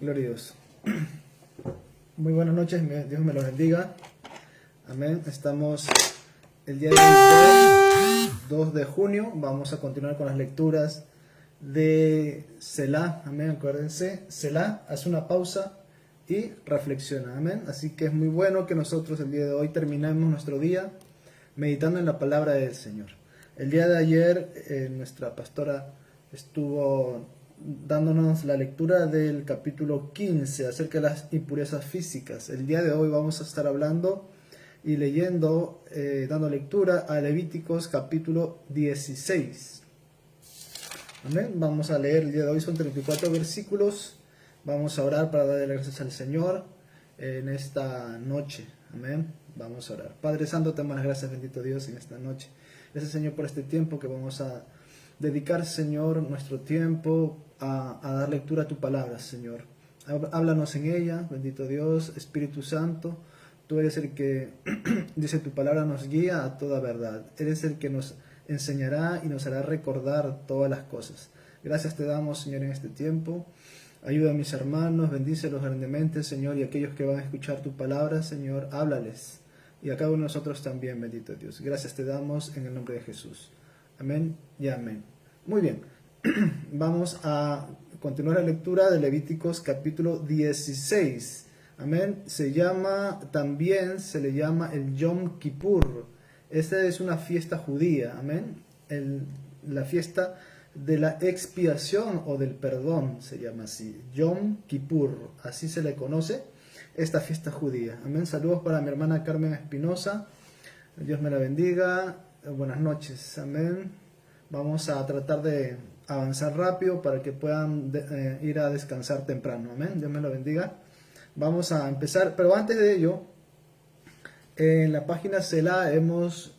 Gloria a Dios. Muy buenas noches, Dios me los bendiga. Amén. Estamos el día de hoy, 2 de junio. Vamos a continuar con las lecturas de Selah. Amén. Acuérdense, Selah, haz una pausa y reflexiona. Amén. Así que es muy bueno que nosotros el día de hoy terminemos nuestro día meditando en la palabra del Señor. El día de ayer nuestra pastora estuvo dándonos la lectura del capítulo 15 acerca de las impurezas físicas. El día de hoy vamos a estar hablando y leyendo, dando lectura a Levíticos capítulo 16. Amén. Vamos a leer el día de hoy, son 34 versículos. Vamos a orar para darle gracias al Señor en esta noche. Amén. Vamos a orar. Padre Santo, te damos las gracias, bendito Dios, en esta noche. Gracias, Señor, por este tiempo que vamos a dedicar, Señor, nuestro tiempo a dar lectura a tu palabra, Señor. Háblanos en ella, bendito Dios, Espíritu Santo. Tú eres el que, dice tu palabra, nos guía a toda verdad. Eres el que nos enseñará y nos hará recordar todas las cosas. Gracias te damos, Señor, en este tiempo. Ayuda a mis hermanos, bendícelos grandemente, Señor, y aquellos que van a escuchar tu palabra, Señor, háblales. Y a cada uno de nosotros también, bendito Dios. Gracias te damos en el nombre de Jesús. Amén y amén. Muy bien, vamos a continuar la lectura de Levíticos capítulo 16. Amén. También se le llama el Yom Kippur. Esta es una fiesta judía. Amén. La fiesta de la expiación o del perdón se llama así. Yom Kippur, así se le conoce esta fiesta judía. Amén. Saludos para mi hermana Carmen Espinosa. Dios me la bendiga. Buenas noches. Amén. Vamos a tratar de avanzar rápido para que puedan ir a descansar temprano. Amén. Dios me lo bendiga. Vamos a empezar, pero antes de ello, en la página Selah hemos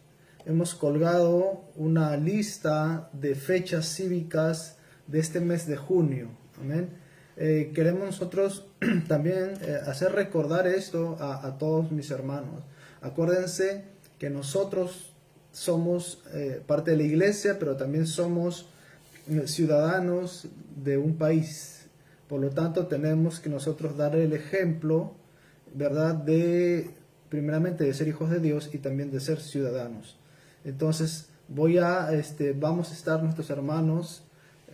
colgado una lista de fechas cívicas de este mes de junio. Amén. Queremos nosotros también hacer recordar esto a todos mis hermanos. Acuérdense que nosotros somos parte de la iglesia, pero también somos ciudadanos de un país. Por lo tanto, tenemos que nosotros dar el ejemplo, ¿verdad?, primeramente de ser hijos de Dios y también de ser ciudadanos. Entonces, vamos a estar nuestros hermanos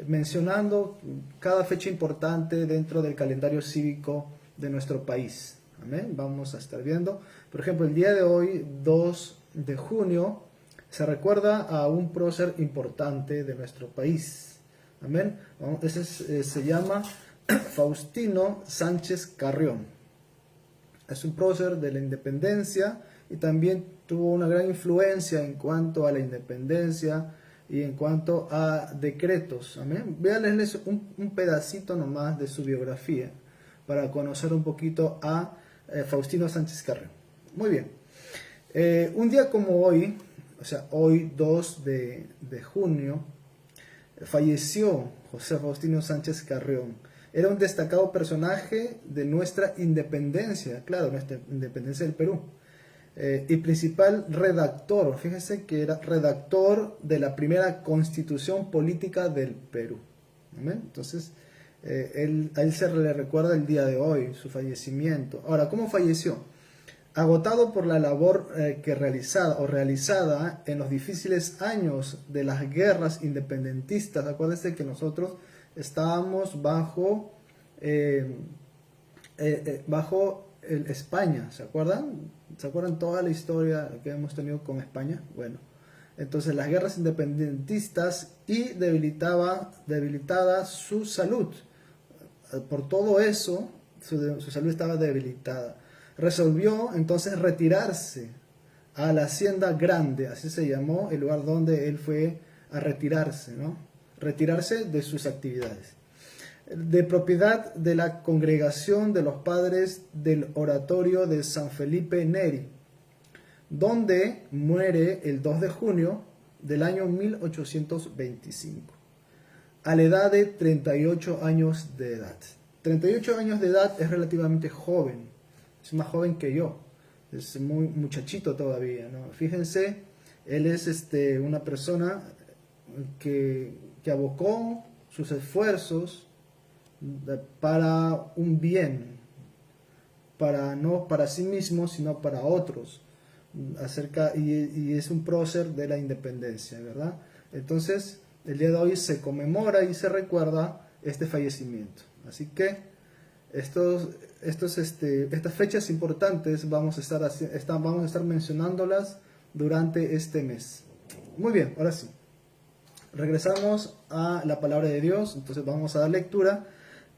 mencionando cada fecha importante dentro del calendario cívico de nuestro país. Amén. Vamos a estar viendo, por ejemplo, el día de hoy, 2 de junio, se recuerda a un prócer importante de nuestro país. Amén. Ese se llama Faustino Sánchez Carrión. Es un prócer de la independencia y también tuvo una gran influencia en cuanto a la independencia y en cuanto a decretos. Amén. Voy a leerles un pedacito nomás de su biografía para conocer un poquito a Faustino Sánchez Carrión. Muy bien. Un día como hoy, o sea, hoy 2 de junio, falleció José Faustino Sánchez Carrión. Era un destacado personaje de nuestra independencia, claro, nuestra independencia del Perú. Y principal redactor, fíjese que era redactor de la primera constitución política del Perú. ¿Amén? Entonces, a él se le recuerda el día de hoy, su fallecimiento. Ahora, ¿cómo falleció? Agotado por la labor realizada en los difíciles años de las guerras independentistas. Acuérdense que nosotros estábamos bajo España, ¿se acuerdan? ¿Se acuerdan toda la historia que hemos tenido con España? Bueno, entonces las guerras independentistas y debilitada su salud. Por todo eso, su salud estaba debilitada. Resolvió entonces retirarse a la Hacienda Grande, así se llamó el lugar donde él fue a retirarse, ¿no? Retirarse de sus actividades. De propiedad de la Congregación de los Padres del Oratorio de San Felipe Neri, donde muere el 2 de junio del año 1825, a la edad de 38 años de edad. 38 años de edad es relativamente joven. Es más joven que yo, es muy muchachito todavía, ¿no? Fíjense, él es una persona que abocó sus esfuerzos para un bien, no para sí mismo, sino para otros, y es un prócer de la independencia, ¿verdad? Entonces, el día de hoy se conmemora y se recuerda este fallecimiento. Así que estas fechas importantes vamos a estar mencionándolas durante este mes. Muy bien, ahora sí. Regresamos a la palabra de Dios. Entonces vamos a dar lectura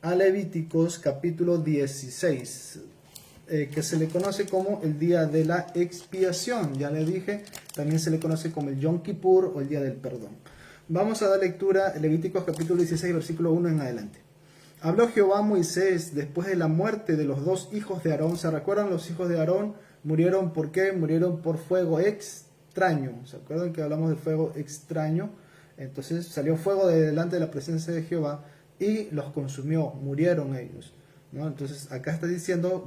a Levíticos capítulo 16, que se le conoce como el día de la expiación. Ya le dije, también se le conoce como el Yom Kippur o el día del perdón. Vamos a dar lectura a Levíticos capítulo 16, versículo 1 en adelante. Habló Jehová a Moisés después de la muerte de los dos hijos de Aarón. ¿Se recuerdan? Los hijos de Aarón murieron ¿por qué? Murieron por fuego extraño. ¿Se acuerdan que hablamos del fuego extraño? Entonces salió fuego de delante de la presencia de Jehová y los consumió, murieron ellos, ¿no? Entonces acá está diciendo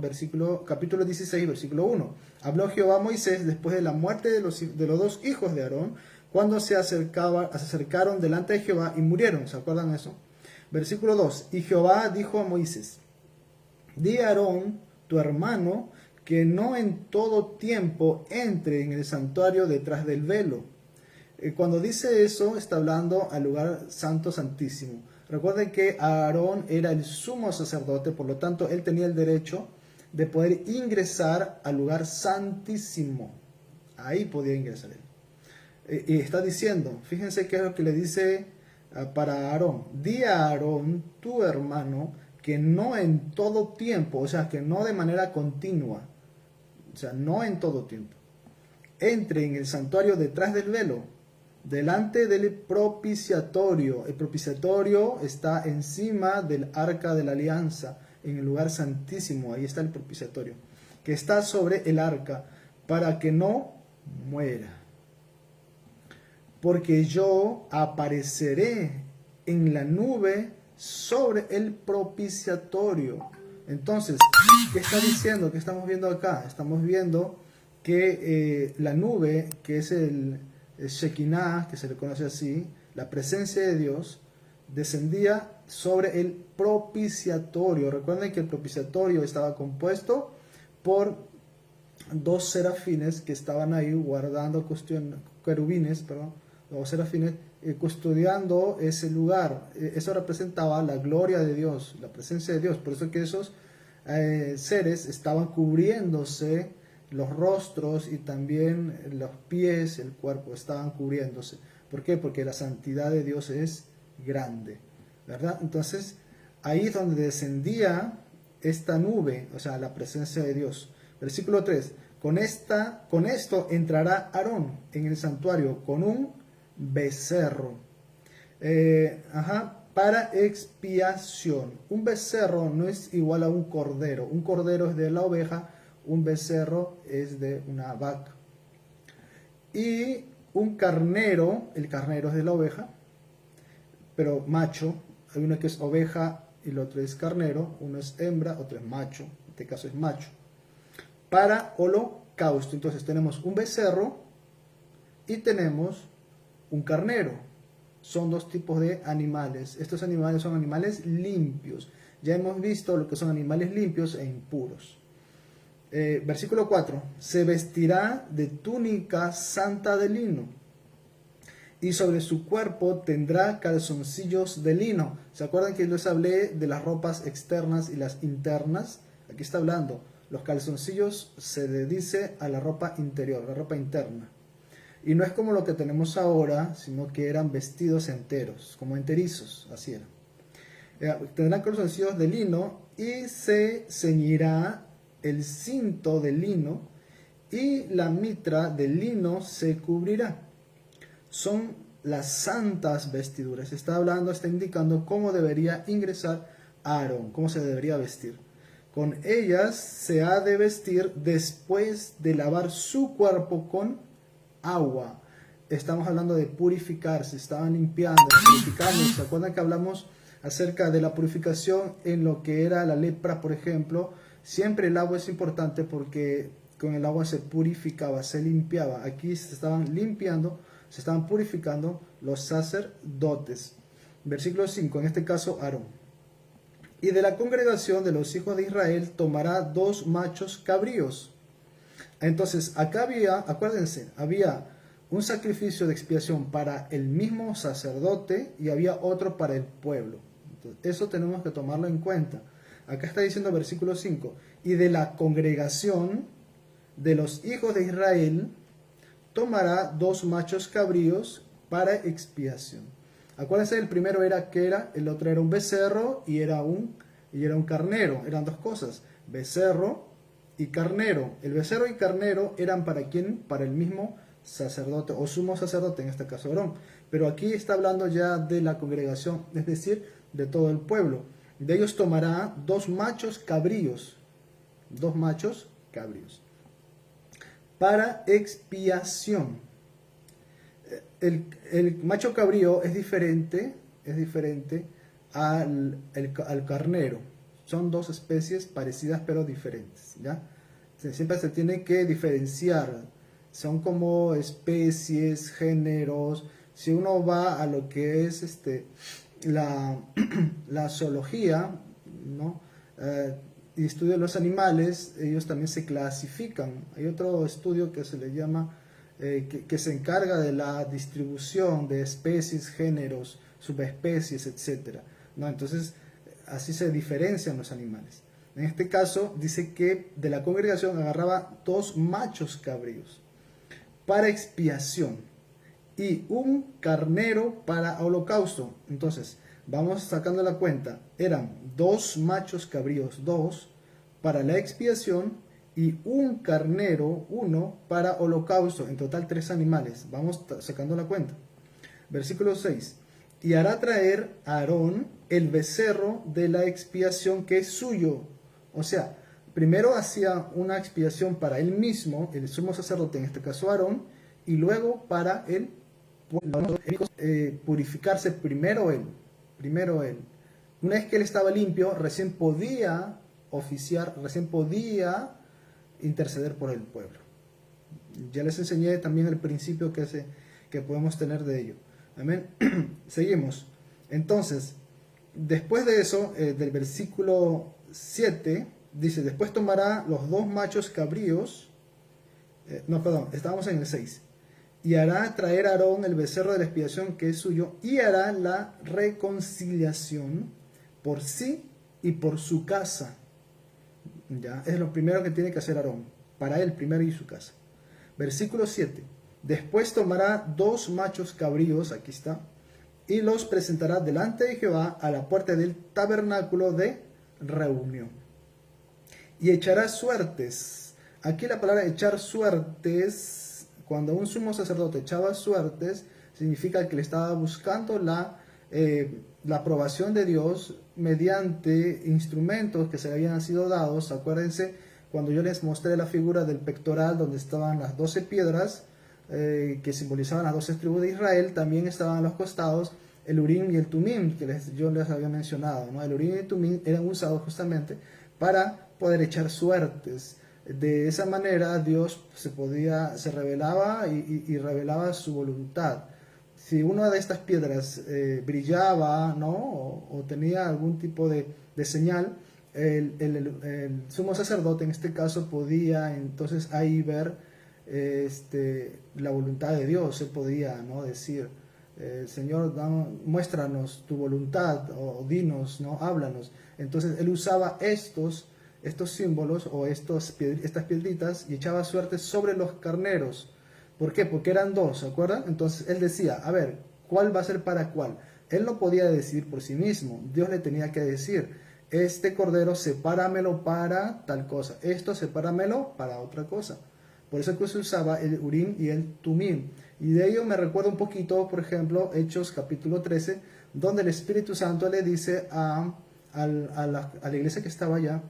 capítulo 16, versículo 1. Habló Jehová a Moisés después de la muerte de los dos hijos de Aarón, cuando se acercaron delante de Jehová y murieron. ¿Se acuerdan eso? Versículo 2. Y Jehová dijo a Moisés: di a Aarón, tu hermano, que no en todo tiempo entre en el santuario detrás del velo. Cuando dice eso, está hablando al lugar santo santísimo. Recuerden que Aarón era el sumo sacerdote, por lo tanto, él tenía el derecho de poder ingresar al lugar santísimo. Ahí podía ingresar él. Y está diciendo, fíjense qué es lo que le dice para Aarón: di a Aarón, tu hermano, que no en todo tiempo, o sea, que no de manera continua, o sea, no en todo tiempo, entre en el santuario detrás del velo, delante del propiciatorio. El propiciatorio está encima del arca de la alianza, en el lugar santísimo. Ahí está el propiciatorio, que está sobre el arca, para que no muera. Porque yo apareceré en la nube sobre el propiciatorio. Entonces, ¿qué está diciendo? ¿Qué estamos viendo acá? Estamos viendo que la nube, que es el Shekinah, que se le conoce así, la presencia de Dios, descendía sobre el propiciatorio. Recuerden que el propiciatorio estaba compuesto por dos serafines que estaban ahí guardando, querubines, los serafines, custodiando ese lugar. Eso representaba la gloria de Dios, la presencia de Dios. Por eso que esos seres estaban cubriéndose los rostros y también los pies, el cuerpo, estaban cubriéndose. ¿Por qué? Porque la santidad de Dios es grande, ¿verdad? Entonces, ahí es donde descendía esta nube, o sea, la presencia de Dios. Versículo 3. Con esto entrará Aarón en el santuario con un becerro. Para expiación. Un becerro no es igual a un cordero. Un cordero es de la oveja, un becerro es de una vaca. Y un carnero, el carnero es de la oveja, pero macho. Hay uno que es oveja y el otro es carnero. Uno es hembra, otro es macho. En este caso es macho. Para holocausto. Entonces tenemos un becerro y tenemos un carnero. Son dos tipos de animales. Estos animales son animales limpios. Ya hemos visto lo que son animales limpios e impuros. Versículo 4. Se vestirá de túnica santa de lino, y sobre su cuerpo tendrá calzoncillos de lino. ¿Se acuerdan que les hablé de las ropas externas y las internas? Aquí está hablando. Los calzoncillos se le dice a la ropa interior, la ropa interna. Y no es como lo que tenemos ahora, sino que eran vestidos enteros, como enterizos, así era. Tendrán calzoncillos de lino y se ceñirá el cinto de lino y la mitra de lino se cubrirá. Son las santas vestiduras. Está indicando cómo debería ingresar Aarón, cómo se debería vestir. Con ellas se ha de vestir después de lavar su cuerpo con agua. Estamos hablando de purificarse, estaban limpiando, purificando. ¿Se acuerdan que hablamos acerca de la purificación en lo que era la lepra, por ejemplo? Siempre el agua es importante porque con el agua se purificaba, se limpiaba. Aquí se estaban limpiando, se estaban purificando los sacerdotes. Versículo 5, en este caso Aarón. Y de la congregación de los hijos de Israel tomará 2 machos cabríos. Entonces, acá había, acuérdense, había un sacrificio de expiación para el mismo sacerdote y había otro para el pueblo. Entonces, eso tenemos que tomarlo en cuenta. Acá está diciendo versículo 5, y de la congregación de los hijos de Israel tomará 2 machos cabríos para expiación. Acuérdense, el primero era que era, el otro era un becerro y era un carnero. Eran 2 cosas, becerro y carnero. El becerro y carnero eran para quién, para el mismo sacerdote o sumo sacerdote, en este caso Aarón. Pero aquí está hablando ya de la congregación, es decir, de todo el pueblo. De ellos tomará 2 machos cabríos, 2 machos cabríos para expiación. El macho cabrío es diferente al carnero. Son 2 especies parecidas pero diferentes, ¿ya? Siempre se tiene que diferenciar. Son como especies, géneros. Si uno va a lo que es la zoología, ¿no? Y estudia los animales, ellos también se clasifican. Hay otro estudio que se le llama, que se encarga de la distribución de especies, géneros, subespecies, etc., ¿no? Entonces, así se diferencian los animales. En este caso, dice que de la congregación agarraba 2 machos cabríos para expiación y un carnero para holocausto. Entonces, vamos sacando la cuenta. Eran 2 machos cabríos, 2 para la expiación y un carnero, 1 para holocausto. En total 3 animales. Vamos sacando la cuenta. Versículo 6. Y hará traer a Aarón el becerro de la expiación que es suyo. O sea, primero hacía una expiación para él mismo, el sumo sacerdote, en este caso Aarón, y luego para él purificarse primero él. Una vez que él estaba limpio, recién podía oficiar, recién podía interceder por el pueblo. Ya les enseñé también el principio que podemos tener de ello. Amén. Seguimos. Entonces, después de eso, del versículo 7, dice, después tomará los 2 machos cabríos, estábamos en el 6, y hará traer a Aarón el becerro de la expiación que es suyo, y hará la reconciliación por sí y por su casa. Ya, es lo primero que tiene que hacer Aarón, para él primero y su casa. Versículo 7, después tomará 2 machos cabríos, aquí está, y los presentará delante de Jehová a la puerta del tabernáculo de reunión. Y echará suertes. Aquí la palabra echar suertes, cuando un sumo sacerdote echaba suertes, significa que le estaba buscando la aprobación de Dios mediante instrumentos que se le habían sido dados. Acuérdense cuando yo les mostré la figura del pectoral donde estaban las 12 piedras, que simbolizaban las 12 tribus de Israel. También estaban a los costados el Urim y el Tumim, que yo les había mencionado, ¿no? El Urim y el Tumim eran usados justamente para poder echar suertes. De esa manera Dios se revelaba y revelaba su voluntad. Si una de estas piedras brillaba, ¿no? o tenía algún tipo de señal, el sumo sacerdote en este caso podía entonces ahí ver la voluntad de Dios. Él podía, ¿no? decir, Señor, muéstranos tu voluntad, o dinos, ¿no? háblanos. Entonces él usaba estos símbolos o estas piedritas y echaba suerte sobre los carneros. ¿Por qué? Porque eran 2, ¿se acuerdan? Entonces él decía, a ver, ¿cuál va a ser para cuál? Él no podía decidir por sí mismo. Dios le tenía que decir, este cordero sepáramelo para tal cosa, esto sepáramelo para otra cosa. Por eso que se usaba el Urim y el Tumim. Y de ello me recuerda un poquito, por ejemplo, Hechos capítulo 13, donde el Espíritu Santo le dice a la iglesia que estaba allá,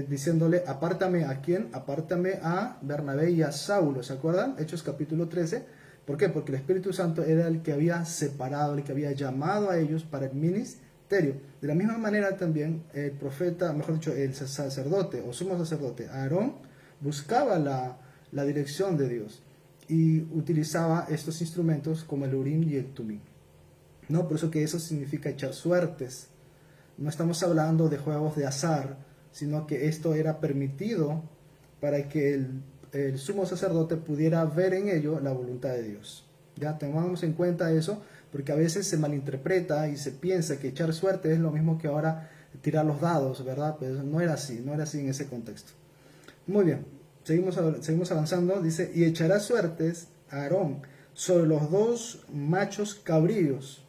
diciéndole, apártame a quién, apártame a Bernabé y a Saulo. ¿Se acuerdan? Hechos capítulo 13. ¿Por qué? Porque el Espíritu Santo era el que había separado, el que había llamado a ellos para el ministerio. De la misma manera también el profeta, mejor dicho, el sacerdote o sumo sacerdote Aarón buscaba la dirección de Dios y utilizaba estos instrumentos como el Urim y el Tumim, ¿no? Por eso que eso significa echar suertes, No estamos hablando de juegos de azar, sino que esto era permitido para que el sumo sacerdote pudiera ver en ello la voluntad de Dios. Ya tengamos en cuenta eso, porque a veces se malinterpreta y se piensa que echar suerte es lo mismo que ahora tirar los dados, ¿verdad? Pues no era así en ese contexto. Muy bien, seguimos avanzando. Dice, y echará suertes a Aarón sobre los dos machos cabríos,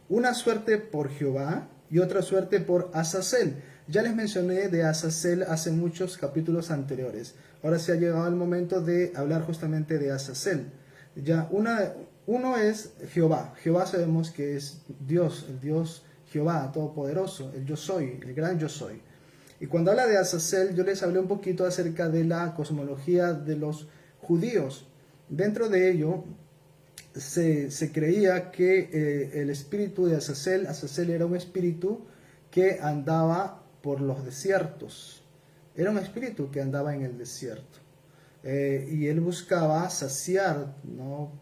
una suerte por Jehová y otra suerte por Azazel. Ya les mencioné de Azazel hace muchos capítulos anteriores. Ahora se ha llegado el momento de hablar justamente de Azazel. Ya uno es Jehová. Jehová sabemos que es Dios, el Dios Jehová, todopoderoso, el yo soy, el gran yo soy. Y cuando habla de Azazel, yo les hablé un poquito acerca de la cosmología de los judíos. Dentro de ello, se creía que el espíritu de Azazel era un espíritu que andaba por los desiertos. Era un espíritu que andaba en el desierto. Y él buscaba saciar, ¿no?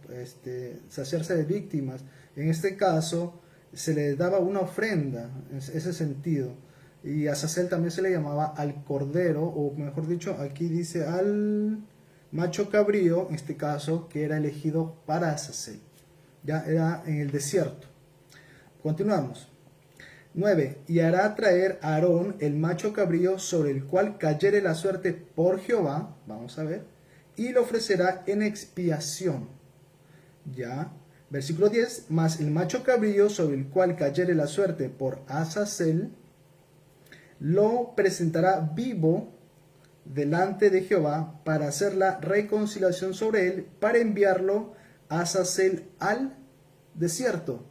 Saciarse de víctimas. En este caso, se le daba una ofrenda, en ese sentido. Y a Azazel también se le llamaba al cordero, o mejor dicho, aquí dice al macho cabrío, en este caso, que era elegido para Azazel. Ya era en el desierto. Continuamos. 9. Y hará traer a Aarón el macho cabrío sobre el cual cayere la suerte por Jehová, vamos a ver, y lo ofrecerá en expiación. Ya. Versículo 10. Mas el macho cabrío sobre el cual cayere la suerte por Azazel, lo presentará vivo delante de Jehová para hacer la reconciliación sobre él, para enviarlo a Azazel al desierto.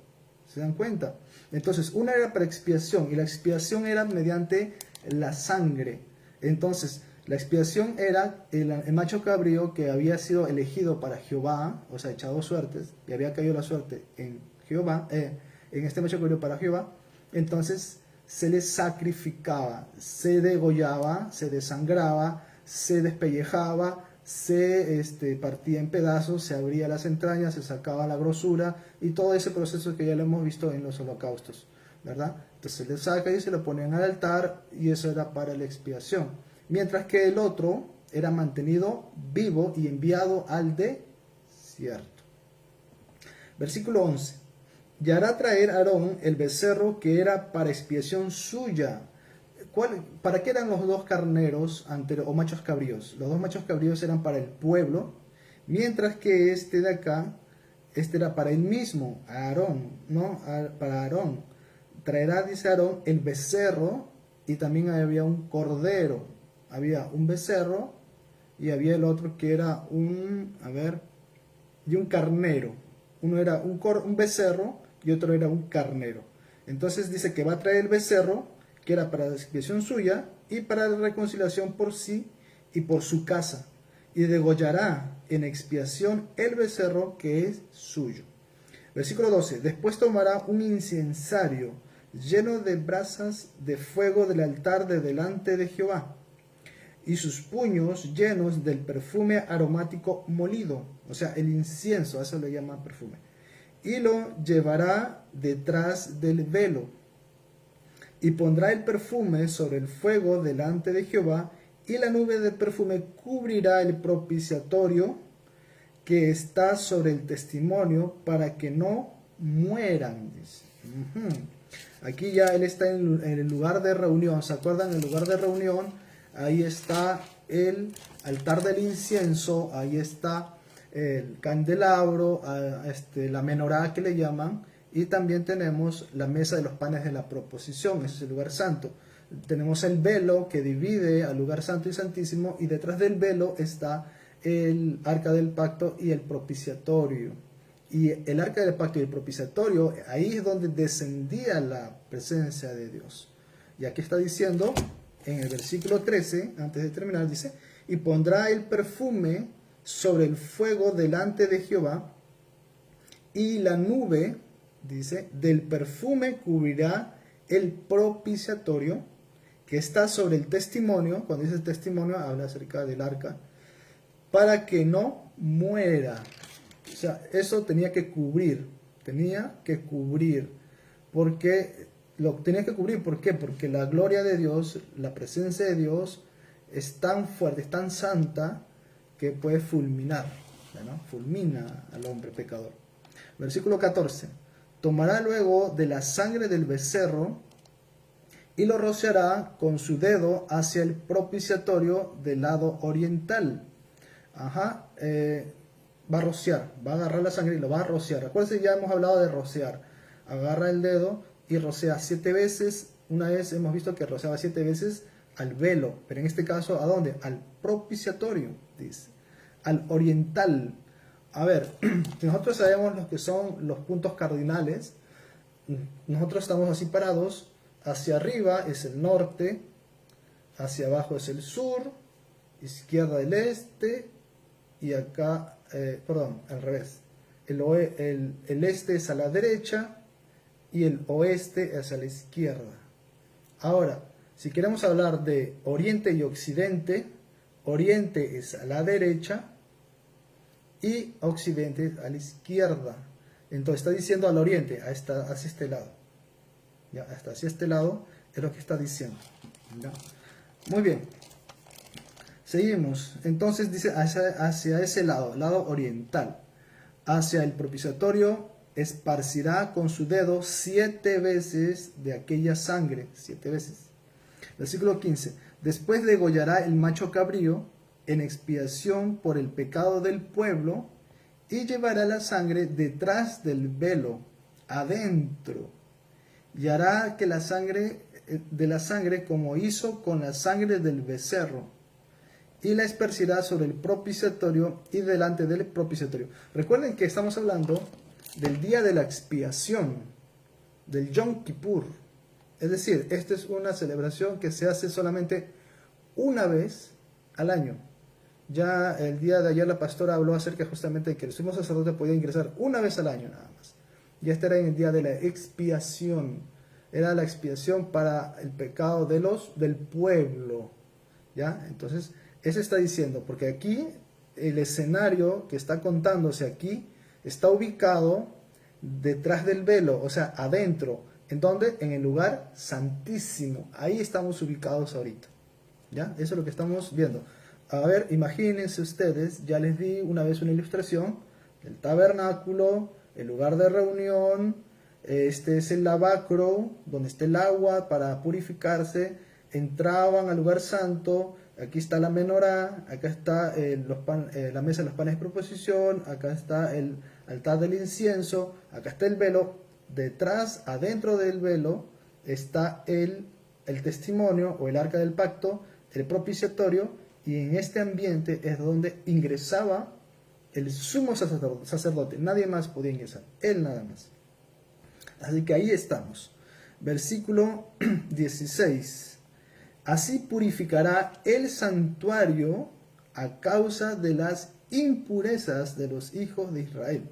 ¿Se dan cuenta? Entonces, una era para expiación y la expiación era mediante la sangre. Entonces, la expiación era el macho cabrío que había sido elegido para Jehová, o sea, echado suertes, y había caído la suerte en Jehová, en este macho cabrío para Jehová. Entonces, se le sacrificaba, se degollaba, se desangraba, se despellejaba, se partía en pedazos, se abría las entrañas, se sacaba la grosura y todo ese proceso que ya lo hemos visto en los holocaustos, ¿verdad? Entonces se le saca y se lo ponían al altar y eso era para la expiación. Mientras que el otro era mantenido vivo y enviado al desierto. Versículo 11. Y hará traer Aarón el becerro que era para expiación suya. ¿Para qué eran los dos carneros o machos cabríos? Los dos machos cabríos eran para el pueblo, mientras que este de acá, este era para él mismo, Aarón, ¿no? Para Aarón. Traerá, dice Aarón, el becerro y también había un cordero. Había un becerro y había el otro que era un carnero. Uno era un becerro y otro era un carnero. Entonces dice que va a traer el becerro, que era para la expiación suya y para la reconciliación por sí y por su casa, y degollará en expiación el becerro que es suyo. Versículo 12. Después tomará un incensario lleno de brasas de fuego del altar de delante de Jehová, y sus puños llenos del perfume aromático molido, o sea, el incienso, a eso le llama perfume, y lo llevará detrás del velo, y pondrá el perfume sobre el fuego delante de Jehová, y la nube de perfume cubrirá el propiciatorio que está sobre el testimonio, para que no mueran, dice. Aquí ya él está en el lugar de reunión. ¿Se acuerdan? El lugar de reunión, ahí está el altar del incienso, ahí está el candelabro, la menorá que le llaman, y también tenemos la mesa de los panes de la proposición, ese es el lugar santo. Tenemos el velo que divide al lugar santo y santísimo, y detrás del velo está el arca del pacto y el propiciatorio. Y el arca del pacto y el propiciatorio, ahí es donde descendía la presencia de Dios. Y aquí está diciendo, en el versículo 13, antes de terminar, dice, y pondrá el perfume sobre el fuego delante de Jehová, y la nube, dice, del perfume cubrirá el propiciatorio que está sobre el testimonio. Cuando dice testimonio, habla acerca del arca, para que no muera. O sea, eso tenía que cubrir, porque lo tenía que cubrir. ¿Por qué? Porque la gloria de Dios, la presencia de Dios es tan fuerte, es tan santa, que puede fulminar, ¿no? Fulmina al hombre pecador. Versículo 14. Tomará luego de la sangre del becerro y lo rociará con su dedo hacia el propiciatorio del lado oriental. Va a rociar, va a agarrar la sangre y lo va a rociar. Acuérdense, ya hemos hablado de rociar. Agarra el dedo y rocea 7 veces. Una vez hemos visto que rociaba 7 veces al velo, pero en este caso, ¿a dónde? Al propiciatorio, dice. Al oriental. A ver, nosotros sabemos lo que son los puntos cardinales. Nosotros estamos así parados. Hacia arriba es el norte, hacia abajo es el sur, izquierda el este, y acá, al revés. El este es a la derecha y el oeste es a la izquierda. Ahora, si queremos hablar de oriente y occidente, oriente es a la derecha y occidente es a la izquierda. Entonces está diciendo al oriente, hacia este lado. Ya, hasta hacia este lado es lo que está diciendo. ¿Ya? Muy bien. Seguimos. Entonces dice hacia ese lado oriental. Hacia el propiciatorio esparcirá con su dedo 7 veces de aquella sangre. 7 veces. Versículo 15. Después degollará el macho cabrío en expiación por el pecado del pueblo y llevará la sangre detrás del velo, adentro. Y hará que la sangre como hizo con la sangre del becerro, y la esparcirá sobre el propiciatorio y delante del propiciatorio. Recuerden que estamos hablando del día de la expiación, del Yom Kippur. Es decir, esta es una celebración que se hace solamente una vez al año. Ya el día de ayer la pastora habló acerca justamente de que el sumo sacerdote podía ingresar una vez al año nada más. Y este era en el día de la expiación. Era la expiación para el pecado del pueblo. ¿Ya? Entonces, eso está diciendo, porque aquí el escenario que está contándose aquí está ubicado detrás del velo, o sea, adentro. ¿En dónde? En el lugar santísimo. Ahí estamos ubicados ahorita. ¿Ya? Eso es lo que estamos viendo. A ver, imagínense ustedes, ya les di una vez una ilustración del tabernáculo, el lugar de reunión. Este es el lavacro, donde está el agua para purificarse. Entraban al lugar santo. Aquí está la menorá, acá está la mesa de los panes de proposición, acá está el altar del incienso, acá está el velo. Detrás, adentro del velo, está el testimonio o el arca del pacto, el propiciatorio, y en este ambiente es donde ingresaba el sumo sacerdote. Nadie más podía ingresar, él nada más. Así que ahí estamos. Versículo 16. Así purificará el santuario a causa de las impurezas de los hijos de Israel,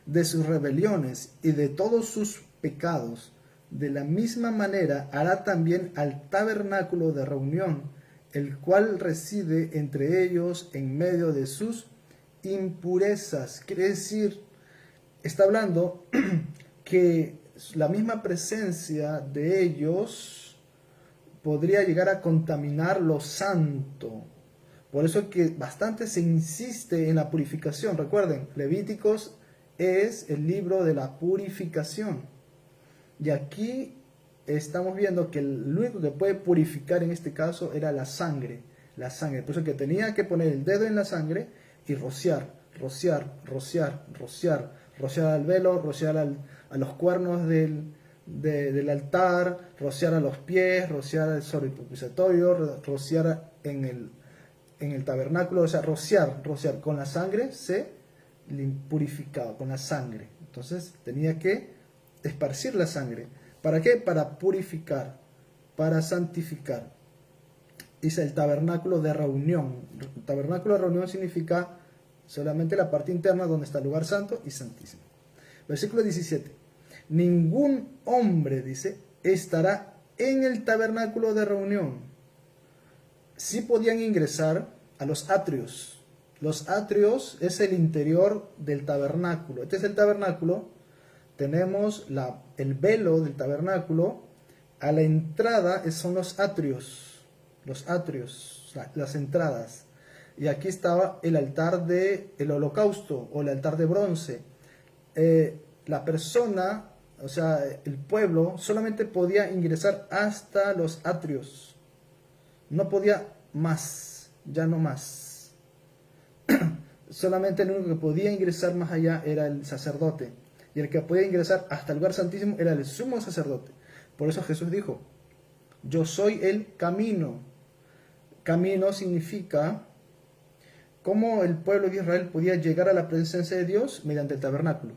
de sus rebeliones y de todos sus pecados. De la misma manera hará también al tabernáculo de reunión, el cual reside entre ellos en medio de sus impurezas. Quiere decir, está hablando que la misma presencia de ellos podría llegar a contaminar lo santo. Por eso es que bastante se insiste en la purificación. Recuerden, Levíticos es el libro de la purificación. Y aquí estamos viendo que el único que puede purificar en este caso era la sangre. La sangre. Por eso que tenía que poner el dedo en la sangre y rociar, rociar, rociar, rociar. Rociar al velo, rociar a los cuernos del altar, rociar a los pies, rociar sobre el propiciatorio, rociar en el tabernáculo. O sea, rociar con la sangre se purificaba, con la sangre. Entonces tenía que esparcir la sangre. ¿Para qué? Para purificar, para santificar. Dice el tabernáculo de reunión. El tabernáculo de reunión significa solamente la parte interna donde está el lugar santo y santísimo. Versículo 17. Ningún hombre, dice, estará en el tabernáculo de reunión. Sí podían ingresar a los atrios. Los atrios es el interior del tabernáculo. Este es el tabernáculo. Tenemos el velo del tabernáculo A la entrada son los atrios, las entradas. Y aquí estaba el altar del holocausto o el altar de bronce. La persona, o sea, el pueblo, solamente podía ingresar hasta los atrios. No podía más, ya no más. Solamente el único que podía ingresar más allá era el sacerdote. Y el que podía ingresar hasta el lugar santísimo era el sumo sacerdote. Por eso Jesús dijo, yo soy el camino. Camino significa cómo el pueblo de Israel podía llegar a la presencia de Dios mediante el tabernáculo.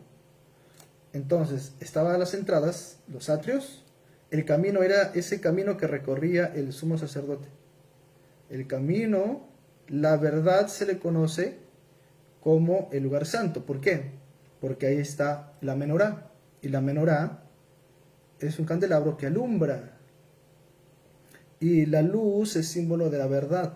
Entonces, estaban las entradas, los atrios. El camino era ese camino que recorría el sumo sacerdote. El camino, la verdad se le conoce como el lugar santo. ¿Por qué? Porque ahí está la menorá. Y la menorá es un candelabro que alumbra. Y la luz es símbolo de la verdad.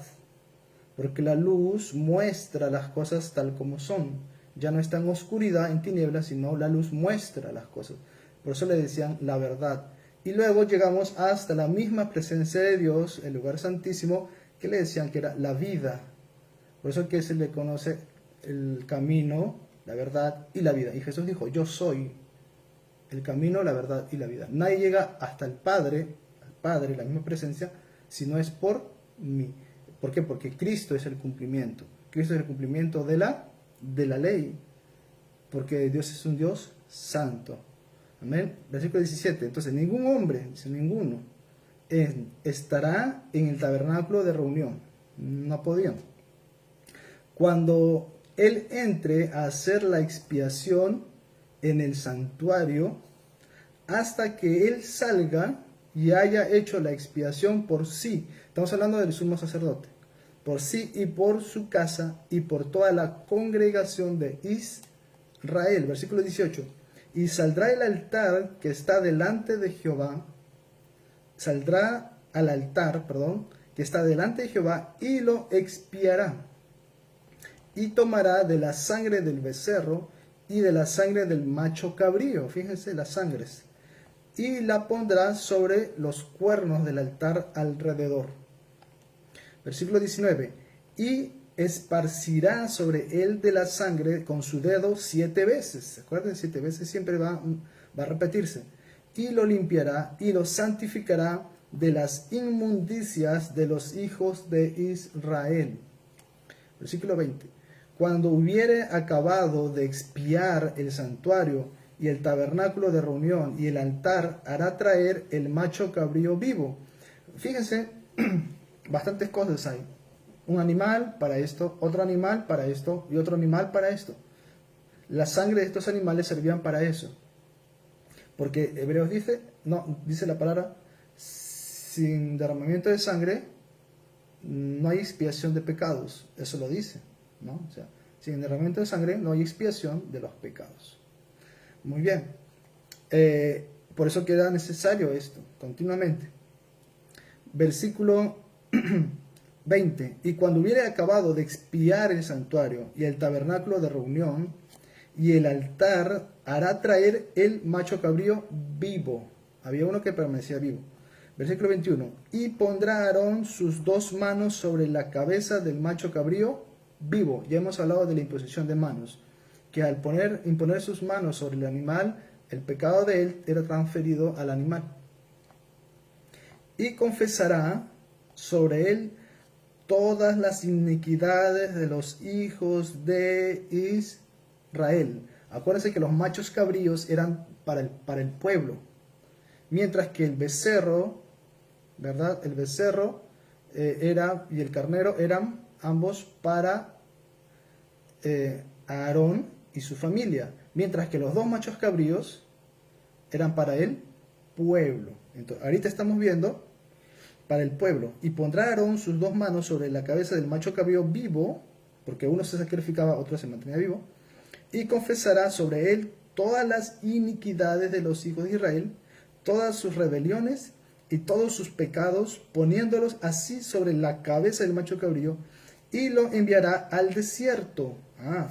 Porque la luz muestra las cosas tal como son. Ya no está en oscuridad, en tinieblas, sino la luz muestra las cosas. Por eso le decían la verdad. Y luego llegamos hasta la misma presencia de Dios, el lugar santísimo, que le decían que era la vida. Por eso que se le conoce el camino, la verdad y la vida. Y Jesús dijo, yo soy el camino, la verdad y la vida. Nadie llega hasta el Padre, la misma presencia, si no es por mí. ¿Por qué? Porque Cristo es el cumplimiento. Cristo es el cumplimiento de la ley. Porque Dios es un Dios santo. Amén. Versículo 17. Entonces, ningún hombre, dice ninguno, estará en el tabernáculo de reunión. No podían. Cuando él entre a hacer la expiación en el santuario, hasta que él salga y haya hecho la expiación por sí. Estamos hablando del sumo sacerdote. Por sí y por su casa y por toda la congregación de Israel. Versículo 18. Y saldrá el altar que está delante de Jehová. Saldrá al altar, que está delante de Jehová y lo expiará. Y tomará de la sangre del becerro y de la sangre del macho cabrío. Fíjense las sangres. Y la pondrá sobre los cuernos del altar alrededor. Versículo 19. Y esparcirá sobre él de la sangre con su dedo 7 veces. ¿Se acuerdan? 7 veces siempre va a repetirse. Y lo limpiará y lo santificará de las inmundicias de los hijos de Israel. Versículo 20. Cuando hubiere acabado de expiar el santuario y el tabernáculo de reunión y el altar, hará traer el macho cabrío vivo. Fíjense, bastantes cosas hay. Un animal para esto, otro animal para esto y otro animal para esto. La sangre de estos animales servían para eso. Porque Hebreos dice la palabra, sin derramamiento de sangre no hay expiación de pecados. Eso lo dice, ¿no? O sea, sin derramamiento de sangre no hay expiación de los pecados. Muy bien. Por eso queda necesario esto, continuamente. Versículo 20. Y cuando hubiere acabado de expiar el santuario y el tabernáculo de reunión y el altar, hará traer el macho cabrío vivo. Había uno que permanecía vivo. Versículo 21. Y pondrá Aarón sus 2 manos sobre la cabeza del macho cabrío vivo. Ya hemos hablado de la imposición de manos. Que al imponer sus manos sobre el animal, el pecado de él era transferido al animal. Y confesará sobre él todas las iniquidades de los hijos de Israel. Acuérdense que los machos cabríos eran para el pueblo, mientras que el becerro, ¿verdad? El becerro y el carnero eran ambos para Aarón y su familia, mientras que los 2 machos cabríos eran para el pueblo. Entonces, ahorita estamos viendo para el pueblo. Y pondrá Aarón sus 2 manos sobre la cabeza del macho cabrío vivo, porque uno se sacrificaba, otro se mantenía vivo, y confesará sobre él todas las iniquidades de los hijos de Israel, todas sus rebeliones y todos sus pecados, poniéndolos así sobre la cabeza del macho cabrío, y lo enviará al desierto.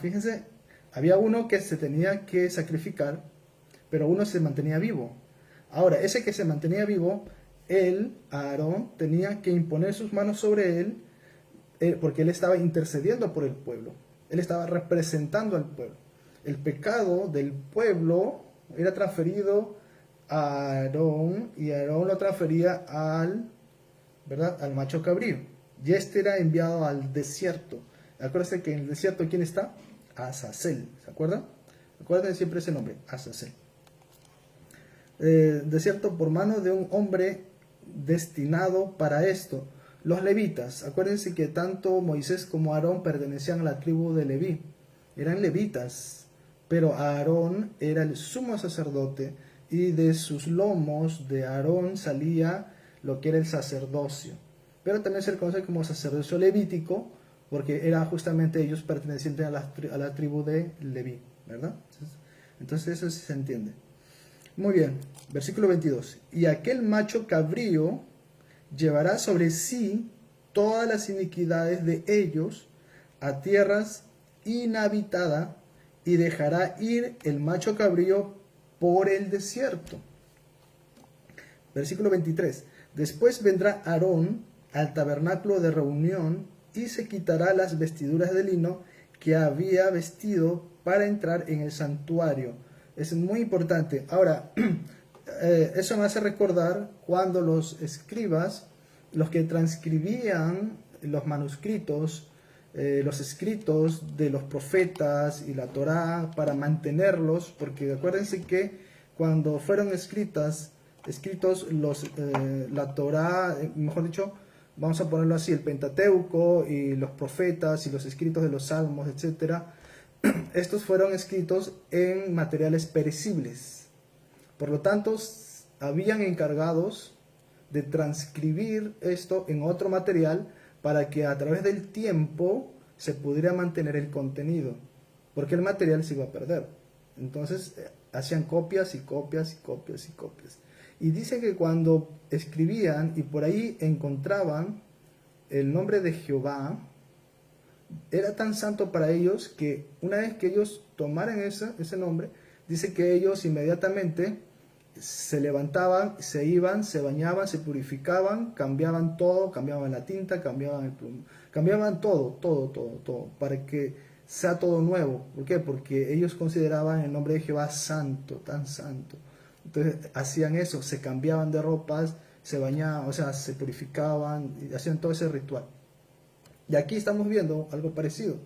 Fíjense, había uno que se tenía que sacrificar, pero uno se mantenía vivo. Ahora, ese que se mantenía vivo él, Aarón, tenía que imponer sus manos sobre él, porque él estaba intercediendo por el pueblo. Él estaba representando al pueblo. El pecado del pueblo era transferido a Aarón y Aarón lo transfería ¿verdad? Al macho cabrío. Y este era enviado al desierto. Acuérdense que en el desierto, ¿quién está? Azazel. ¿Se acuerdan? Acuérdense siempre ese nombre, Azazel. Desierto por mano de un hombre destinado para esto. Los levitas, acuérdense que tanto Moisés como Aarón pertenecían a la tribu de Leví, eran levitas, pero Aarón era el sumo sacerdote y de sus lomos de Aarón salía lo que era el sacerdocio, pero también se le conoce como sacerdocio levítico porque era justamente ellos pertenecientes a la tribu de Leví, ¿verdad? Entonces eso sí se entiende. Muy bien, versículo 22. Y aquel macho cabrío llevará sobre sí todas las iniquidades de ellos a tierras inhabitada y dejará ir el macho cabrío por el desierto. Versículo 23. Después vendrá Aarón al tabernáculo de reunión y se quitará las vestiduras de lino que había vestido para entrar en el santuario. Es muy importante. Ahora, eso me hace recordar cuando los escribas, los que transcribían los manuscritos, los escritos de los profetas y la Torá para mantenerlos, porque acuérdense que cuando fueron escritos la Torá, mejor dicho, vamos a ponerlo así, el Pentateuco y los profetas y los escritos de los salmos, etcétera, estos fueron escritos en materiales perecibles. Por lo tanto, habían encargados de transcribir esto en otro material para que a través del tiempo se pudiera mantener el contenido, porque el material se iba a perder. Entonces hacían copias y copias y copias y copias. Y dice que cuando escribían y por ahí encontraban el nombre de Jehová, era tan santo para ellos que una vez que ellos tomaran ese nombre, dice que ellos inmediatamente se levantaban, se iban, se bañaban, se purificaban, cambiaban todo, cambiaban la tinta, cambiaban el plumón, cambiaban todo, para que sea todo nuevo. ¿Por qué? Porque ellos consideraban el nombre de Jehová santo, tan santo. Entonces hacían eso, se cambiaban de ropas, se bañaban, o sea, se purificaban, y hacían todo ese ritual. Y aquí estamos viendo algo parecido,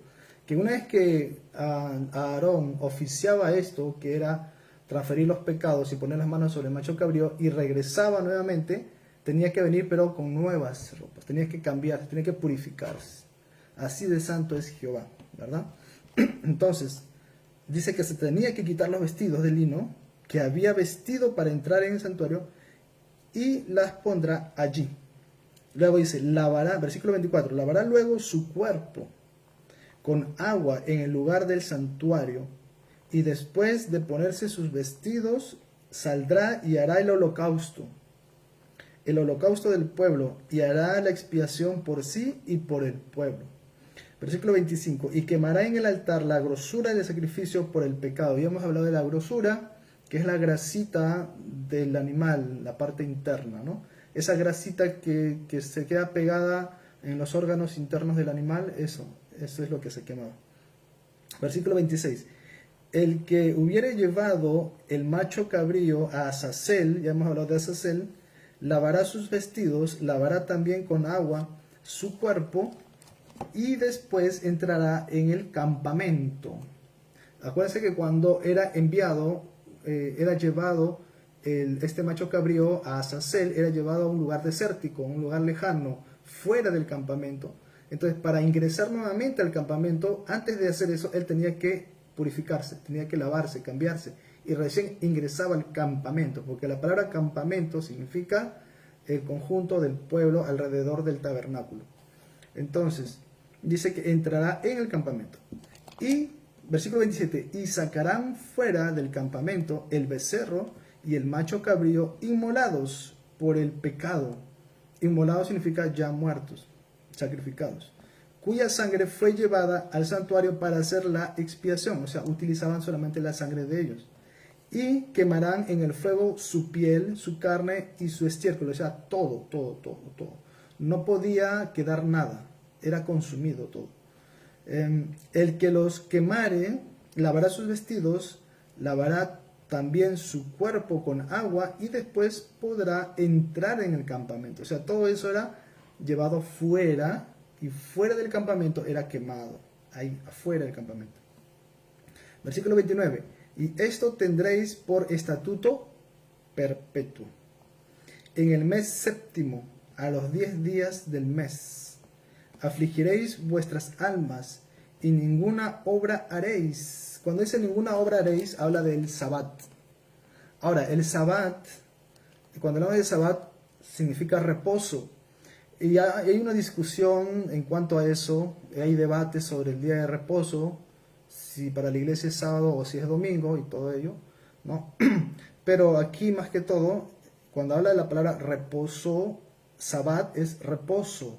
que una vez que Aarón oficiaba esto, que era transferir los pecados y poner las manos sobre el macho cabrío, y regresaba nuevamente, tenía que venir pero con nuevas ropas, tenía que cambiarse, tenía que purificarse. Así de santo es Jehová, ¿verdad? Entonces, dice que se tenía que quitar los vestidos de lino que había vestido para entrar en el santuario y las pondrá allí. Luego dice, lavará, versículo 24, lavará luego su cuerpo con agua en el lugar del santuario, y después de ponerse sus vestidos, saldrá y hará el holocausto del pueblo, y hará la expiación por sí y por el pueblo. Versículo 25, y quemará en el altar la grosura del sacrificio por el pecado. Ya hemos hablado de la grosura, que es la grasita del animal, la parte interna, ¿no? Esa grasita que se queda pegada en los órganos internos del animal, eso es lo que se quemaba. Versículo 26. El que hubiere llevado el macho cabrío a Azazel, ya hemos hablado de Azazel, lavará sus vestidos, lavará también con agua su cuerpo, y después entrará en el campamento. Acuérdense que cuando era enviado, era llevado este macho cabrío a Azazel, era llevado a un lugar desértico, un lugar lejano, fuera del campamento. Entonces, para ingresar nuevamente al campamento, antes de hacer eso, él tenía que purificarse, tenía que lavarse, cambiarse, y recién ingresaba al campamento, porque la palabra campamento significa el conjunto del pueblo alrededor del tabernáculo. Entonces, dice que entrará en el campamento. Y, versículo 27, y sacarán fuera del campamento el becerro y el macho cabrío inmolados por el pecado. Inmolados significa ya muertos, sacrificados, cuya sangre fue llevada al santuario para hacer la expiación, o sea, utilizaban solamente la sangre de ellos. y quemarán en el fuego su piel, su carne y su estiércol, o sea, todo, todo, todo, todo. No podía quedar nada, era consumido todo. El que los quemare, lavará sus vestidos, lavará también su cuerpo con agua y después podrá entrar en el campamento. O sea, todo eso era llevado fuera y fuera del campamento era quemado, ahí afuera del campamento. Versículo 29. Y esto tendréis por estatuto perpetuo. En el mes séptimo, a los 10 días del mes, afligiréis vuestras almas y ninguna obra haréis. Cuando dice ninguna obra haréis, habla del Sabbat. Ahora, el Sabbat, cuando hablamos del Sabbat, significa reposo. Y hay una discusión en cuanto a eso, hay debates sobre el día de reposo, si para la iglesia es sábado o si es domingo y todo ello, ¿no? Pero aquí más que todo, cuando habla de la palabra reposo, Sabbat es reposo.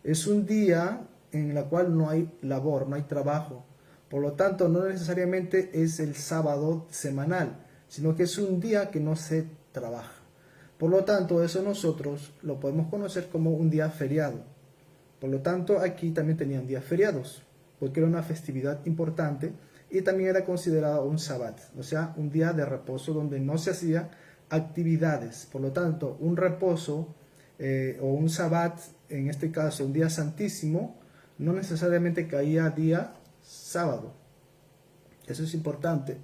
Es un día en el cual no hay labor, no hay trabajo. Por lo tanto, no necesariamente es el sábado semanal, sino que es un día que no se trabaja. Por lo tanto, eso nosotros lo podemos conocer como un día feriado. Por lo tanto, aquí también tenían días feriados, porque era una festividad importante y también era considerado un sabbat, o sea, un día de reposo donde no se hacía actividades. Por lo tanto, un reposo o un sabbat, en este caso un día santísimo, no necesariamente caía día sábado. Eso es importante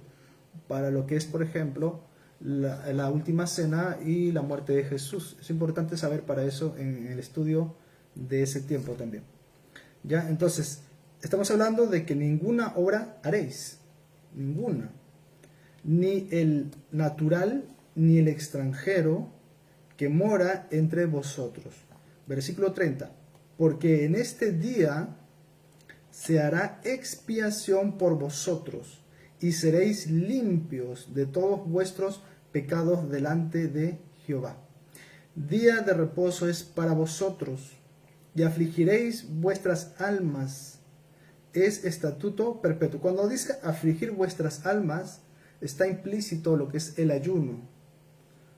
para lo que es, por ejemplo, la última cena y la muerte de Jesús. Es importante saber para eso en el estudio de ese tiempo también. ¿Ya? Entonces, estamos hablando de que ninguna obra haréis, ninguna, ni el natural ni el extranjero que mora entre vosotros. Versículo 30. Porque en este día se hará expiación por vosotros y seréis limpios de todos vuestros pecados delante de Jehová. Día de reposo es para vosotros y afligiréis vuestras almas. Es estatuto perpetuo. Cuando dice afligir vuestras almas, está implícito lo que es el ayuno.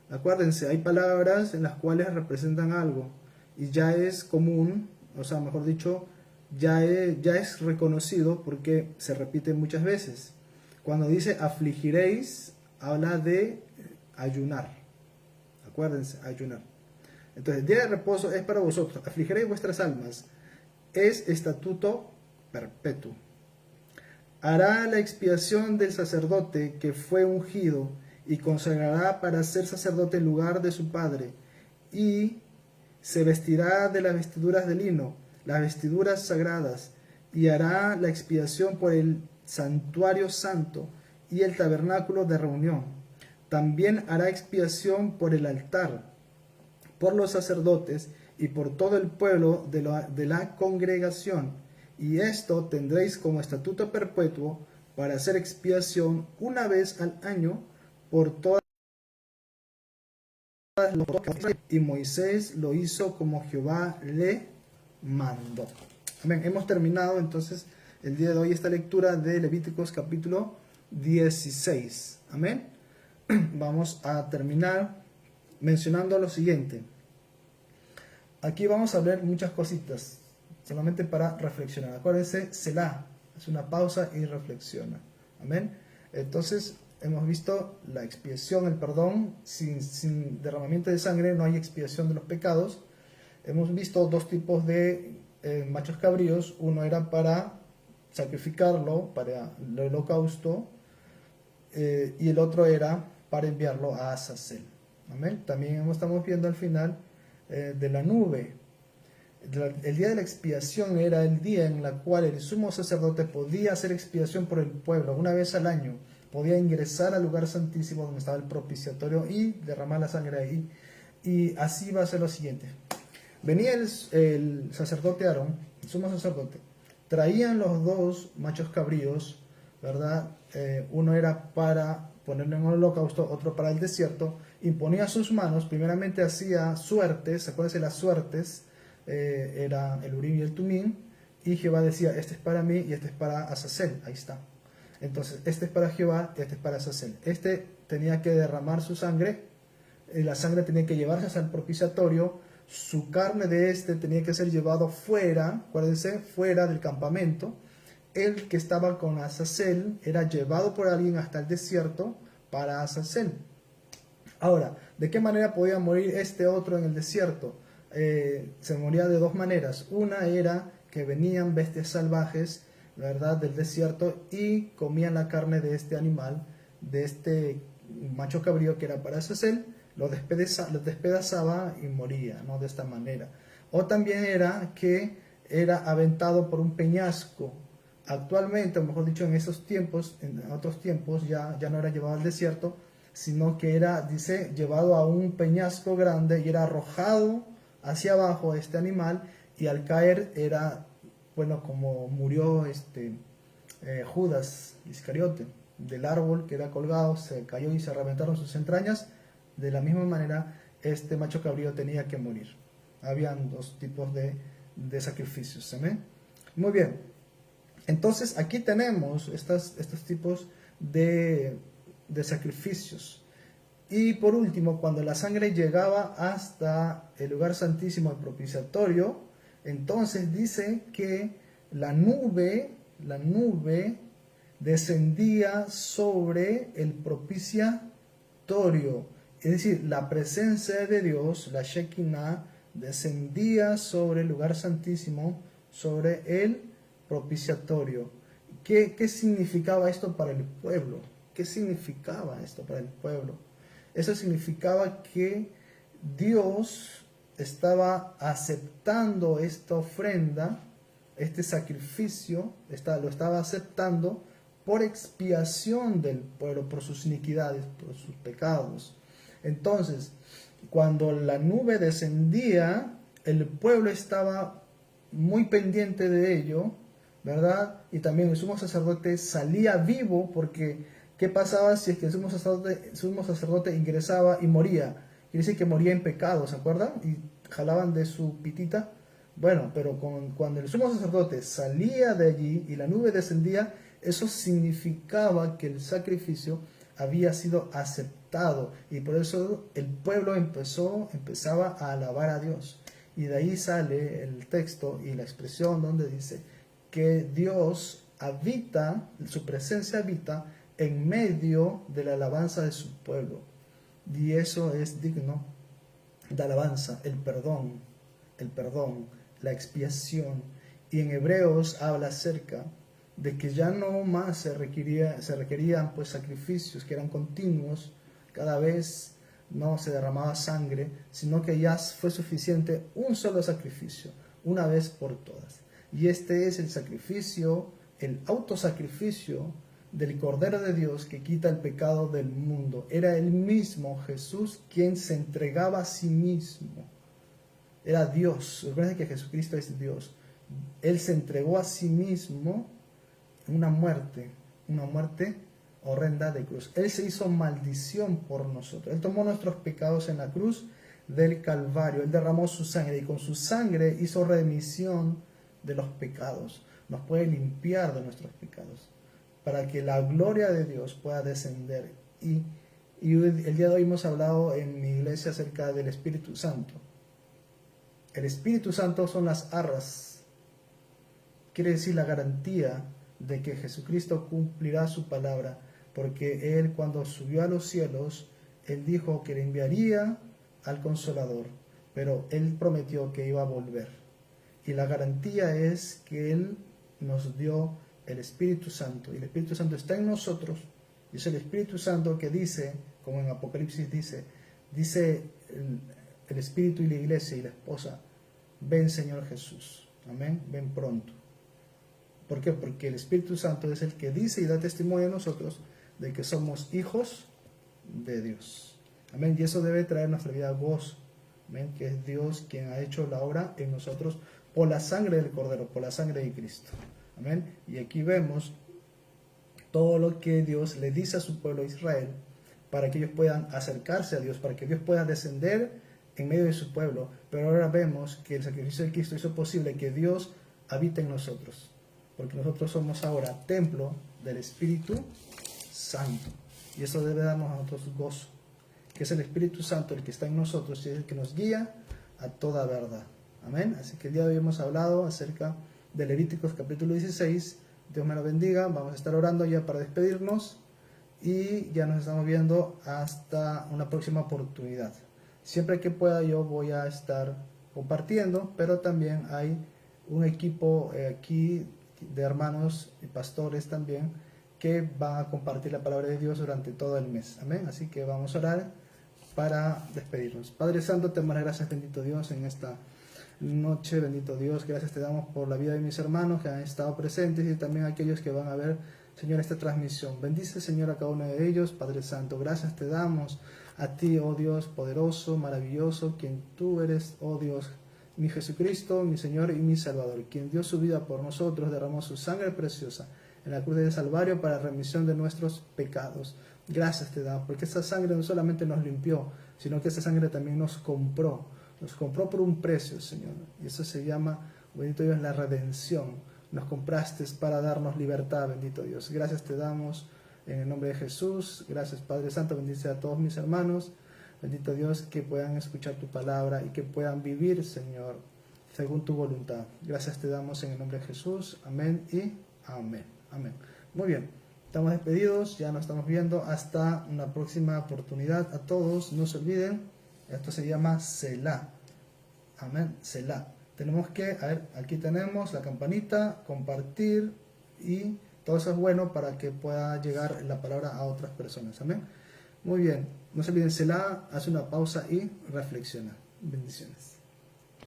Acuérdense, hay palabras en las cuales representan algo y ya es común, o sea, mejor dicho, ya es reconocido porque se repite muchas veces. Cuando dice afligiréis, habla de ayunar. Acuérdense, ayunar. Entonces, día de reposo es para vosotros. Afligiréis vuestras almas. Es estatuto perpetuo. Hará la expiación del sacerdote que fue ungido y consagrará para ser sacerdote en lugar de su padre. Y se vestirá de las vestiduras de lino, las vestiduras sagradas, y hará la expiación por el santuario santo y el tabernáculo de reunión. También hará expiación por el altar, por los sacerdotes y por todo el pueblo de la congregación. Y esto tendréis como estatuto perpetuo para hacer expiación una vez al año por todas las cosas. Y Moisés lo hizo como Jehová le mandó. Amén. Hemos terminado entonces el día de hoy esta lectura de Levíticos capítulo 16. Amén. Vamos a terminar mencionando lo siguiente. Aquí vamos a ver muchas cositas, solamente para reflexionar. Acuérdense, Selah, es una pausa y reflexiona. Amén. Entonces, hemos visto la expiación, el perdón. Sin derramamiento de sangre no hay expiación de los pecados. Hemos visto dos tipos de machos cabríos. Uno era para sacrificarlo, para el holocausto, y el otro era para enviarlo a Azazel. Amén. También estamos viendo al final de la nube. El día de la expiación era el día en el cual el sumo sacerdote podía hacer expiación por el pueblo. Una vez al año podía ingresar al lugar santísimo donde estaba el propiciatorio y derramar la sangre ahí. Y así va a ser lo siguiente. Venía el sacerdote Aarón, el sumo sacerdote, traían los dos machos cabríos, ¿verdad? Uno era para ponerlo en el holocausto, otro para el desierto. Imponía sus manos, primeramente hacía suertes, acuérdense las suertes, era el Urim y el Tumim, y Jehová decía, este es para mí y este es para Azazel, ahí está. Entonces, este es para Jehová, este es para Azazel. Este tenía que derramar su sangre, y la sangre tenía que llevarse hasta el propiciatorio, su carne de este tenía que ser llevado fuera, acuérdense, fuera del campamento. El que estaba con Azazel era llevado por alguien hasta el desierto para Azazel. Ahora, ¿de qué manera podía morir este otro en el desierto? Se moría de dos maneras. Una era que venían bestias salvajes, ¿verdad?, del desierto y comían la carne de este animal, de este macho cabrío que era para Azazel, lo despedazaba y moría, ¿no?, de esta manera. O también era que era aventado por un peñasco. Actualmente, o mejor dicho, en esos tiempos, en otros tiempos, ya no era llevado al desierto, sino que era, dice, llevado a un peñasco grande y era arrojado hacia abajo este animal, y al caer era, bueno, como murió Judas Iscariote, del árbol que era colgado, se cayó y se reventaron sus entrañas. De la misma manera, este macho cabrío tenía que morir. Habían dos tipos de sacrificios. ¿Amén? Muy bien. Entonces, aquí tenemos estos tipos de sacrificios. Y por último, cuando la sangre llegaba hasta el lugar santísimo, el propiciatorio, entonces dice que la nube descendía sobre el propiciatorio. Es decir, la presencia de Dios, la Shekinah, descendía sobre el lugar santísimo, sobre el propiciatorio. ¿Qué significaba esto para el pueblo? ¿Qué significaba esto para el pueblo? Eso significaba que Dios estaba aceptando esta ofrenda, este sacrificio, lo estaba aceptando por expiación del pueblo, por sus iniquidades, por sus pecados. Entonces, cuando la nube descendía, el pueblo estaba muy pendiente de ello, ¿verdad? Y también el sumo sacerdote salía vivo, porque ¿qué pasaba si es que el sumo sacerdote ingresaba y moría? Quiere decir que moría en pecado, ¿se acuerdan? Y jalaban de su pitita. Bueno, pero cuando el sumo sacerdote salía de allí y la nube descendía, eso significaba que el sacrificio había sido aceptado, y por eso el pueblo empezaba a alabar a Dios. Y de ahí sale el texto y la expresión donde dice que Dios habita, su presencia habita en medio de la alabanza de su pueblo. Y eso es digno de alabanza, el perdón, la expiación. Y en Hebreos habla acerca de que ya no más se requerían pues sacrificios que eran continuos, cada vez no se derramaba sangre, sino que ya fue suficiente un solo sacrificio, una vez por todas. Y este es el sacrificio, el autosacrificio del Cordero de Dios que quita el pecado del mundo. Era el mismo Jesús quien se entregaba a sí mismo. Era Dios. Recuerden que Jesucristo es Dios. Él se entregó a sí mismo en una muerte horrenda de cruz. Él se hizo maldición por nosotros. Él tomó nuestros pecados en la cruz del Calvario. Él derramó su sangre y con su sangre hizo remisión de los pecados. Nos puede limpiar de nuestros pecados para que la gloria de Dios pueda descender. Y el día de hoy hemos hablado en mi iglesia acerca del Espíritu Santo. El Espíritu Santo son las arras. Quiere decir la garantía de que Jesucristo cumplirá su palabra, porque Él, cuando subió a los cielos, Él dijo que le enviaría al Consolador, pero Él prometió que iba a volver. Y la garantía es que Él nos dio el Espíritu Santo, y el Espíritu Santo está en nosotros, y es el Espíritu Santo que dice, como en Apocalipsis dice el Espíritu y la iglesia y la esposa: ven Señor Jesús, amén, ven pronto. ¿Por qué? Porque el Espíritu Santo es el que dice y da testimonio a nosotros de que somos hijos de Dios, amén, y eso debe traer a nuestra vida gozo, amén, que es Dios quien ha hecho la obra en nosotros por la sangre del Cordero, por la sangre de Cristo. Amén. Y aquí vemos todo lo que Dios le dice a su pueblo Israel para que ellos puedan acercarse a Dios, para que Dios pueda descender en medio de su pueblo. Pero ahora vemos que el sacrificio de Cristo hizo posible que Dios habite en nosotros, porque nosotros somos ahora templo del Espíritu Santo. Y eso debe darnos a nosotros gozo, que es el Espíritu Santo el que está en nosotros y es el que nos guía a toda verdad. Amén. Así que el día de hoy hemos hablado acerca de Levíticos capítulo 16. Dios me lo bendiga. Vamos a estar orando ya para despedirnos y ya nos estamos viendo hasta una próxima oportunidad. Siempre que pueda yo voy a estar compartiendo, pero también hay un equipo aquí de hermanos y pastores también que van a compartir la palabra de Dios durante todo el mes. Amén. Así que vamos a orar para despedirnos. Padre Santo, te damos las gracias, bendito Dios, en esta noche, bendito Dios. Gracias te damos por la vida de mis hermanos que han estado presentes y también a aquellos que van a ver, Señor, esta transmisión. Bendice, Señor, a cada uno de ellos, Padre Santo. Gracias te damos a ti, oh Dios, poderoso, maravilloso, quien tú eres, oh Dios, mi Jesucristo, mi Señor y mi Salvador, quien dio su vida por nosotros, derramó su sangre preciosa en la cruz de Calvario para remisión de nuestros pecados. Gracias te damos, porque esta sangre no solamente nos limpió, sino que esta sangre también nos compró por un precio, Señor. Y eso se llama, bendito Dios, la redención. Nos compraste para darnos libertad, bendito Dios. Gracias te damos en el nombre de Jesús. Gracias, Padre Santo. Bendice a todos mis hermanos. Bendito Dios, que puedan escuchar tu palabra y que puedan vivir, Señor, según tu voluntad. Gracias te damos en el nombre de Jesús. Amén y amén. Amén. Muy bien. Estamos despedidos. Ya nos estamos viendo hasta una próxima oportunidad. A todos, no se olviden. Esto se llama Selah. Amén. Selah. Tenemos que, a ver, aquí tenemos la campanita, compartir y todo eso es bueno para que pueda llegar la palabra a otras personas. Amén. Muy bien. No se olviden Selah, hace una pausa y reflexiona. Bendiciones.